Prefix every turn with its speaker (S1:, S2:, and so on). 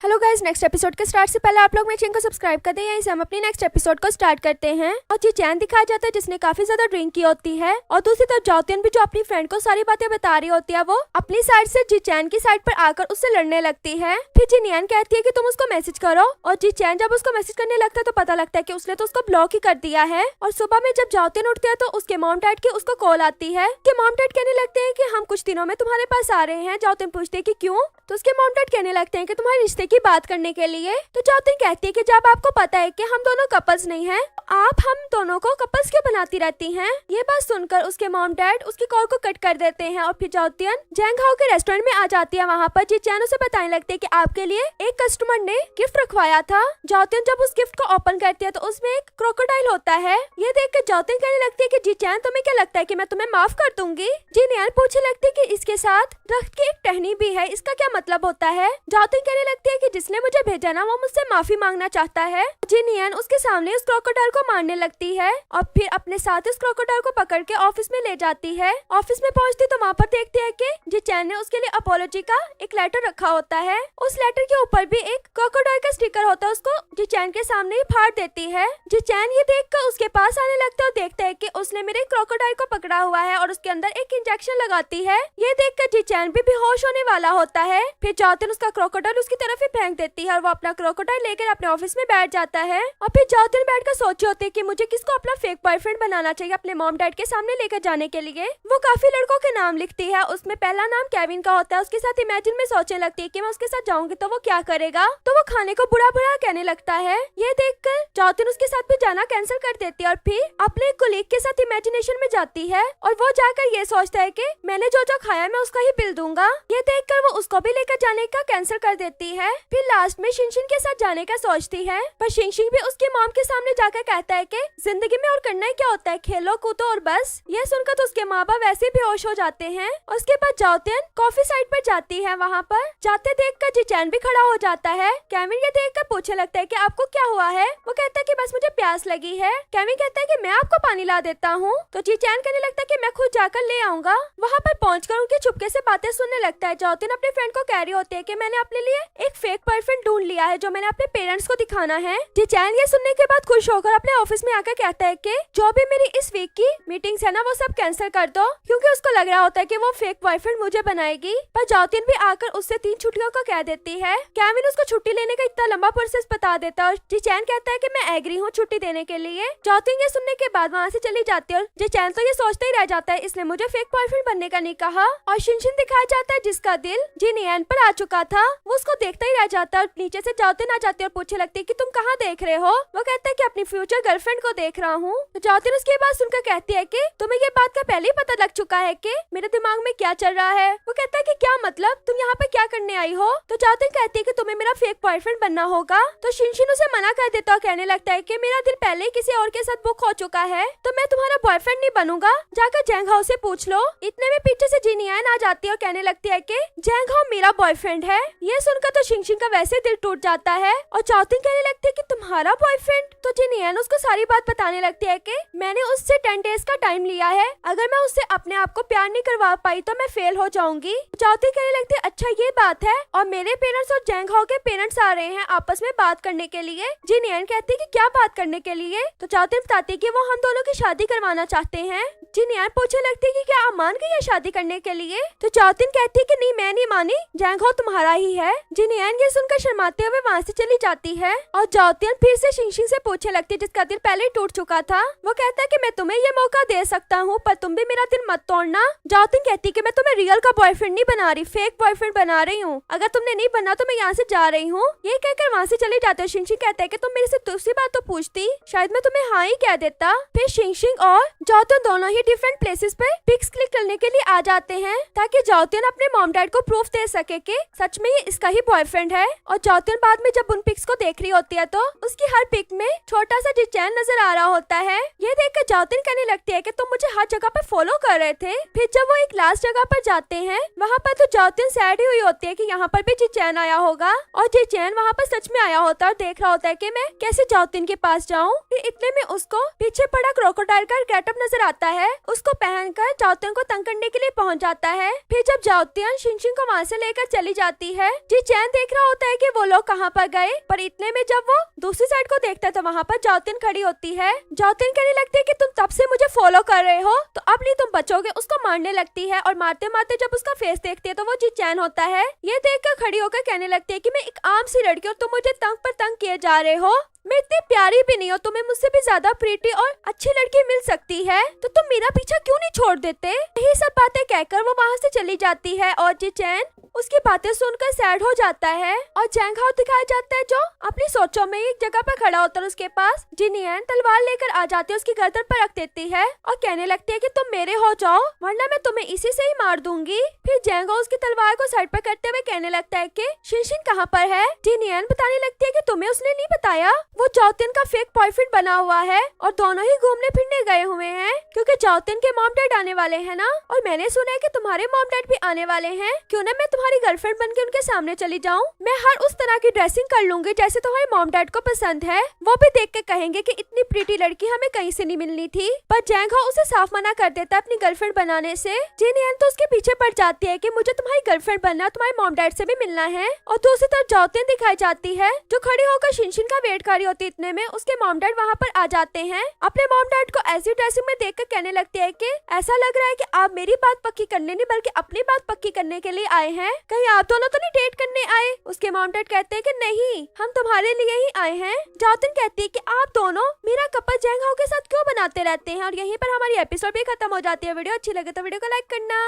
S1: Hello guys, next episode के start से पहले आप लोग मेरे चैनल को सब्सक्राइब कर दें। यहीं से हम अपनी नेक्स्ट एपिसोड को स्टार्ट करते हैं। और जी चैन दिखाया जाता है जिसने काफी ज्यादा ड्रिंक की होती है, और दूसरी तरफ जाओतियन भी जो अपनी फ्रेंड को सारी बातें बता रही होती है, वो अपनी साइड से जी चैन की साइड पर आकर उससे लड़ने लगती है। फिर जी नियन कहती है कि तुम उसको मैसेज करो, और जी चैन जब उसको मैसेज करने लगता है तो पता लगता है कि उसने तो उसको ब्लॉक ही कर दिया है। और सुबह में जब जाओतियन उठती है तो उसके मॉम डैड की उसको कॉल आती है कि मॉम डैड कहने लगते हैं कि हम कुछ दिनों में तुम्हारे पास आ रहे हैं। जाओतियन पूछती है कि क्यों, तो उसके मॉम डैड कहने लगते हैं कि तुम्हारे रिश्ते की बात करने के लिए। तो जाओतियन कहती है कि जब आपको पता है कि हम दोनों कपल्स नहीं हैं, आप हम दोनों को कपल्स क्यों बनाती रहती हैं। ये बात सुनकर उसके मॉम डैड उसकी कॉल को कट कर देते हैं। और फिर जाओतियन जैंगहाओ के रेस्टोरेंट में आ जाती है। वहाँ पर जी चैन उसे बताने लगते हैं कि आपके लिए एक कस्टमर ने गिफ्ट रखवाया था। जाओतियन जब उस गिफ्ट को ओपन करती है तो उसमें एक क्रोकोडाइल होता है। ये देखकर जाओतियन कहने लगती है कि जी चैन तुम्हें क्या लगता है कि मैं तुम्हें माफ कर दूंगी। जी नियन पूछने लगती है कि इसके साथ दरख्त की एक टहनी भी है, इसका क्या मतलब होता है। जाओतियन कहने लगती है कि जिसने मुझे भेजा ना वो मुझसे माफी मांगना चाहता है। जी नियन उसके सामने उस क्रोकोडाइल को मारने लगती है और फिर अपने साथ उस क्रोकोडाइल को पकड़ के ऑफिस में ले जाती है। ऑफिस में पहुंचती तो वहाँ पर देखती है कि जी चैन ने उसके लिए अपोलॉजी का एक लेटर रखा होता है। उस लेटर के ऊपर भी एक क्रोकोडाइल का स्टिकर होता है, उसको जी चैन के सामने ही फाड़ देती है। जी चैन ये देखकर उसके पास आने लगता है और देखता है कि उसने मेरे क्रोकोडाइल को पकड़ा हुआ है और उसके अंदर एक इंजेक्शन लगाती है। ये देखकर जी चैन भी बेहोश होने वाला होता है। फिर जाओतियन उसका क्रोकोडाइल उसकी तरफ ही फेंक देती है और वो अपना क्रोकोडाइल लेकर अपने ऑफिस में बैठ जाता है। और फिर जाओतियन बैठकर सोची होती है कि मुझे किसको अपना फेक बॉयफ्रेंड बनाना चाहिए अपने मॉम डैड के सामने लेकर जाने के लिए। वो काफी लड़कों के नाम लिखती है, उसमें पहला नाम केविन का होता है। उसके साथ इमेजिन में सोचने लगती है कि मैं उसके साथ जाऊंगी तो वो क्या करेगा, तो वो खाने को बुरा बुरा कहने लगता है। ये देखकर जाओतियन उसके साथ भी जाना कैंसिल कर देती है और फिर अपने कोलीग के साथ इमेजिनेशन में जाती है। और वो जाकर ये सोचता है कि मैंने जो जो खाया मैं उसका ही बिल दूंगा। ये देखकर वो उसको भी लेकर जाने का कैंसिल कर देती है। फिर लास्ट में शिनशिन के साथ जाने का सोचती है, पर शिनशिन भी उसके मॉम के सामने जाकर कहता है कि जिंदगी में और करना ही क्या होता है, खेलो कूदो और बस। ये सुनकर तो उसके माँ बाप वैसे बेहोश हो जाते हैं। उसके बाद जाओतियन कॉफी साइड पर जाती है। वहाँ पर जाते देखकर जी चैन भी खड़ा हो जाता है। केविन ये देखकर पूछने लगता है कि आपको क्या हुआ है। वो कहता है कि बस मुझे प्यास लगी है। केविन कहता है कि मैं आपको पानी ला देता हूँ। तो जी चैन कहने लगता है कि मैं खुद जाकर ले आऊंगा। वहाँ पर पहुंचकर उनके चुपके से बातें सुनने लगता है। जाओतियन अपने फ्रेंड को कह रही होती है कि मैंने अपने लिए एक फेक बॉयफ्रेंड ढूंढ लिया है जो मैंने अपने पेरेंट्स को दिखाना है। जी चैन ये सुनने के बाद खुश होकर अपने ऑफिस में आकर कहता है कि जो भी मेरी इस वीक की मीटिंग्स है ना वो सब कैंसिल कर दो, क्योंकि उसको लग रहा होता है कि वो फेक बॉयफ्रेंड मुझे बनाएगी। पर जाओतियन भी आकर उससे 3 छुट्टियों को कह देती है। केविन उसको छुट्टी लेने का इतना लंबा प्रोसेस बता देता है और जी चैन कहता है कि मैं एग्री हूँ छुट्टी देने के लिए। जाओतियन ये सुनने के बाद वहाँ से चली जाती है और जी चैन तो ये सोचता ही रह जाता है इसने मुझे फेक बॉयफ्रेंड बनने का नहीं कहा। और शिनशिन दिखाया जाता है जिसका दिल जी नियन पर आ चुका था, वो उसको देखता ही रह जाता है और नीचे से जाओतियन आ जाती है और पूछने लगती है कि तुम कहाँ देख रहे हो। वो कहता है कि अपनी फ्यूचर गर्लफ्रेंड को देख रहा हूँ। तो जाओतियन उसके बाद सुनकर कहती है कि तुम्हें ये बात का पहले ही पता लग चुका है कि मेरे दिमाग में क्या चल रहा है। वो कहता है कि क्या मतलब, तुम यहाँ पे क्या करने आई हो। तो जाओतियन कहती है कि तुम्हें मेरा फेक बॉयफ्रेंड बनना होगा। तो शिनशिन उसे मना कर देता और कहने लगता है कि मेरा दिल पहले ही किसी और के साथ बुक हो चुका है, तो मैं तुम्हारा बॉयफ्रेंड नहीं बनूंगा, जाकर जैंगहाओ से पूछ लो। इतने में पीछे से जी नियन आ जाती है और कहने लगती है कि जैंगहाओ मेरा बॉयफ्रेंड है। ये सुनकर तो शिनशिन का वैसे दिल टूट जाता है और जाओतियन कहने लगती है कि तुम्हारा बॉयफ्रेंड। तो जी नियन उसको सारी बात बताने लगती है कि मैंने उससे 10 डेज का टाइम लिया है, अगर मैं उससे अपने आप को प्यार नहीं करवा पाई तो मैं फेल हो जाऊंगी। जाओतियन कहने लगती है अच्छा ये बात है, और मेरे पेरेंट्स और जैंगहाओ के पेरेंट्स आ रहे हैं आपस में बात करने के लिए। जी नियन कहती है कि क्या बात करने के लिए। तो जाओतियन बताती है कि वो हम दोनों की शादी करवाना चाहते हैं। जी नियन पूछने लगती है कि क्या आप मान गई है शादी करने के लिए। तो जाओतियन कहती है कि नहीं मैं नहीं मानी, जैंगहाओ तुम्हारा ही है। जी नियन ये सुनकर शर्माते हुए वहाँ से चली जाती है और जाओतियन फिर से शिनशिन से पूछने लगती है जिसका दिल पहले ही टूट चुका था। वो कहता है कि मैं तुम्हें ये मौका दे सकता हूँ पर तुम भी मेरा दिल मत तोड़ना। जाओतियन कहती है कि मैं तुम्हें रियल का बॉयफ्रेंड नहीं बना रही, फेक बॉयफ्रेंड बना रही हूँ, अगर तुमने नहीं बनना तो मैं यहाँ से जा रही हूँ। ये कहकर वहाँ से चली जाती है। शिनशिन कहता है कि तुम मेरे से दूसरी बात तो पूछती, शायद मैं तुम्हें हाँ ही कह देता। फिर शिनशिन और जाओतियन दोनों ही डिफरेंट प्लेसेस पे पिक्स क्लिक करने के लिए आ जाते हैं ताकि जाओतियन अपने मॉम डैड को प्रूफ दे सके कि सच में ये इसका ही बॉयफ्रेंड है। और जाओतियन बाद में जब उन पिक्स को देख रही होती है तो उसकी हर पिक में छोटा सा जी चैन नजर आ रहा होता है। ये देखकर जाओतियन कहने लगती है कि तुम मुझे हर जगह पर फॉलो कर रहे थे। फिर जब वो एक लास्ट जगह पर जाते हैं वहाँ पर तो जाओतियन सैड ही हुई होती है कि यहाँ पर भी जी चैन आया होगा, और जी चैन वहाँ पर सच में आया होता है और देख रहा होता है कि मैं कैसे जाओतियन के पास जाऊँ। फिर इतने में उसको पीछे पड़ा क्रोकोडाइल का गेटअप नजर आता है उसको पहनकर जाओतियन को तंग करने के लिए पहुंच जाता है। फिर जब जाओतियन शिनशिन को वहाँ से लेकर चली जाती है, जी चैन देख रहा होता है कि वो लोग कहाँ पर गए, पर इतने में जब वो दूसरी साइड को देखता है तो वहाँ पर जाओतियन खड़ी होती है। जाओतियन कहने लगती है कि तुम तब से मुझे फॉलो कर रहे हो तो अब नहीं तुम बचोगे। उसको मारने लगती है और मारते मारते जब उसका फेस देखती है तो वो जी चैन होता है। ये देखकर खड़ी होकर कहने लगती है कि मैं एक आम सी लड़की और तुम मुझे तंग पर तंग किए जा रहे हो। मैं इतनी प्यारी भी नहीं हूँ, तुम्हें मुझसे भी ज्यादा प्रीटी और अच्छी लड़की मिल सकती है, तो तुम मेरा पीछा क्यों नहीं छोड़ देते। यही सब बातें कहकर वो वहाँ से चली जाती है और जी चैन उसकी बातें सुनकर सैड हो जाता है। और जैंग हाओ दिखाया जाता है जो अपनी सोचों में एक जगह पर खड़ा होता है। उसके पास जिनियन तलवार लेकर आ जाती है, उसकी गर्दन पर रख देती है और कहने लगती है कि तुम मेरे हो जाओ वरना मैं तुम्हें इसी से ही मार दूंगी। फिर जैंग हाओ उसकी तलवार को साइड पर करते हुए कहने लगता है कि शिनशिन कहाँ पर है। जिनियन बताने लगती है कि तुम्हें उसने नहीं बताया, वो जाओतियन का फेक बॉयफ्रेंड बना हुआ है और दोनों ही घूमने फिरने गए हुए हैं क्योंकि जाओतियन के मॉम डैड आने वाले हैं ना, और मैंने सुना है कि तुम्हारे मॉम डैड भी आने वाले हैं। क्यों ना मैं तुम्हारी गर्लफ्रेंड बनके उनके सामने चली जाऊं। मैं हर उस तरह की ड्रेसिंग कर लूंगी जैसे तुम्हारे मॉम डैड को पसंद है। वो भी देख के कहेंगे कि इतनी प्रीटी लड़की हमें कहीं से नहीं मिलनी थी। पर जैंग हाओ उसे साफ मना कर देता है अपनी गर्लफ्रेंड बनाने से। जिनियन तो उसके पीछे पड़ जाती है कि मुझे तुम्हारी गर्लफ्रेंड बनना, तुम्हारे मॉम डैड से भी मिलना है। और दूसरी तरफ जाओतियन दिखाई जाती है जो खड़ी होकर शिनशिन का वेट कर रही होती है। इतने में उसके मॉम डैड वहाँ पर आ जाते हैं। अपने मॉम डैड को ऐसी ड्रेसिंग में देखकर कहने लगती है कि ऐसा लग रहा है कि आप मेरी बात पक्की करने नहीं बल्कि अपनी बात पक्की करने के लिए आए हैं। कहीं आप दोनों तो नहीं डेट करने आए। उसके मॉम डैड कहते हैं कि नहीं, हम तुम्हारे लिए ही आए हैं। जाओतियन कहती है कि आप दोनों मेरा कपल जैंग हाओ के साथ क्यों बनाते रहते हैं। और यहीं पर हमारी एपिसोड भी खत्म हो जाती है। वीडियो अच्छी लगे तो वीडियो को लाइक करना।